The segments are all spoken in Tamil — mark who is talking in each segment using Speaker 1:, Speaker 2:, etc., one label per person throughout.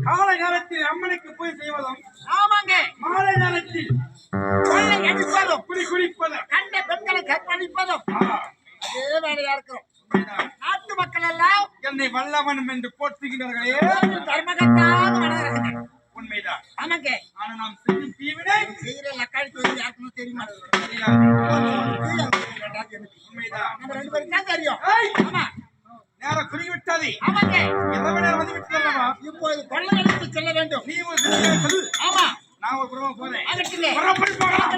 Speaker 1: காலை நேரத்தில் அம்மனுக்கு போய் செய்வதும் மாலை நேரத்தில் குடிப்பதும்
Speaker 2: கண்ட பெண்களை கற்பழிப்பதும் அதே வேலையா இருக்கிறோம். நாட்டு மக்கள் எல்லாம்
Speaker 1: என்னை வல்லவன் என்று போற்றுகிறார்களே,
Speaker 2: தர்மகத்தாக வளர்கிறார்கள்.
Speaker 1: உண்மைதான்.
Speaker 2: ஆமாங்க.
Speaker 1: ஆனா நாம் செய்யும் தீவினை
Speaker 2: செய்கிற லக்காடி யாருக்கும் தெரியுமா?
Speaker 1: உண்மைதான்.
Speaker 2: நம்ம 2 பேரும் தான் தெரியும். ஆமா,
Speaker 1: நேரம் குறுகிவிட்டது.
Speaker 2: ஆமாங்க.
Speaker 1: இரவு நேரம் வந்து விட்டதல்லவா?
Speaker 2: இப்போது கொள்ளை செல்ல வேண்டும்.
Speaker 1: நீ ஒரு சொல்லு.
Speaker 2: ஆமா,
Speaker 1: நான் ஒரு புறமா போறேன்.
Speaker 2: அதற்குள்ளே
Speaker 1: புறப்பட்டு போகலாம்.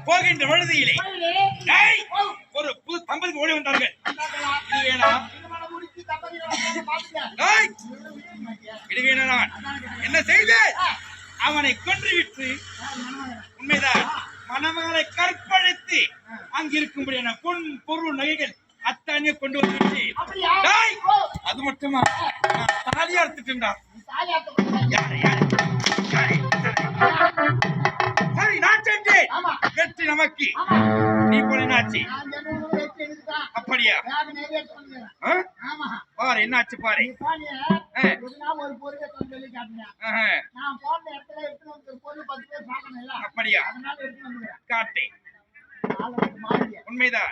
Speaker 1: போகின்ற வழுதியிலே ஒரு புது தம்பதிக்கு ஓடி வந்தார்கள். என்ன செய்த? அவனை கொன்றுவிட்டு உண்மைதான் மணமகளை கற்பழித்து அங்கிருக்கும்படியான பொன் பொருள் நகைகள் அத்தானிய கொண்டு வந்து அது மட்டுமா தாலியா எடுத்துட்டார்.
Speaker 2: யார் ஏத்த
Speaker 1: யாரு யாரு யாரு? சரி நான் சென்றேன்.
Speaker 2: ஆமா
Speaker 1: வெற்றி நமக்கு.
Speaker 2: ஆமா
Speaker 1: நீ போல என்னாச்சு?
Speaker 2: நான் ஜனங்க வெற்றி எடுத்துதான்
Speaker 1: அப்படியா?
Speaker 2: பேக் நிறைய பண்ணுறேன்.
Speaker 1: ஆ?
Speaker 2: ஆமா
Speaker 1: பாரு என்னாச்சு பாரு.
Speaker 2: நீ போனியே
Speaker 1: ஆ.
Speaker 2: எதுனா ஒரு பொருளை கொண்டு சொல்லி காட்டினேன்.
Speaker 1: ஆஹா.
Speaker 2: நான் போன இடத்துல எடுத்து வந்து ஒரு பொருள் 10 பேர் பார்க்கணும்ல.
Speaker 1: அப்படியா?
Speaker 2: அதனால எடுத்து வந்துக்கிறேன்.
Speaker 1: காட்டு.
Speaker 2: ஆளுக்கு மாறிய.
Speaker 1: உண்மைதான்.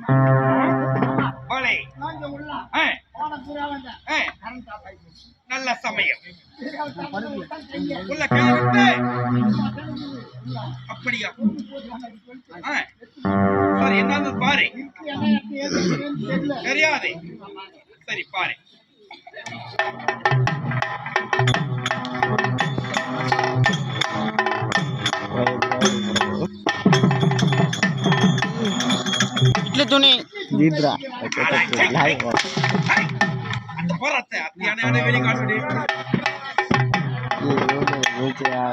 Speaker 2: ஆமா
Speaker 1: பாலை.
Speaker 2: நான் உள்ள
Speaker 1: ஆ,
Speaker 2: போன பூரா வந்தேன்.
Speaker 1: ஆ,
Speaker 2: கரண்ட் ஆஃப் ஆயிடுச்சு.
Speaker 1: நல்ல சமயம்.
Speaker 2: கையை
Speaker 1: உள்ள கை விட்டு.
Speaker 2: உள்ள
Speaker 1: அப்படியா?
Speaker 2: போட்டு வந்து
Speaker 1: ஆ. சரி என்னன்னு பாரு.
Speaker 2: என்ன எடுத்து ஏத்துறேன்னு தெரியல.
Speaker 1: தெரியாது. சரி பாரு.
Speaker 3: इतले तुनी जिद्रा लाइव
Speaker 1: ஹை! அந்த போராட்ட அத்தியான வெளி காட்டுடி.
Speaker 3: ये नीचे आ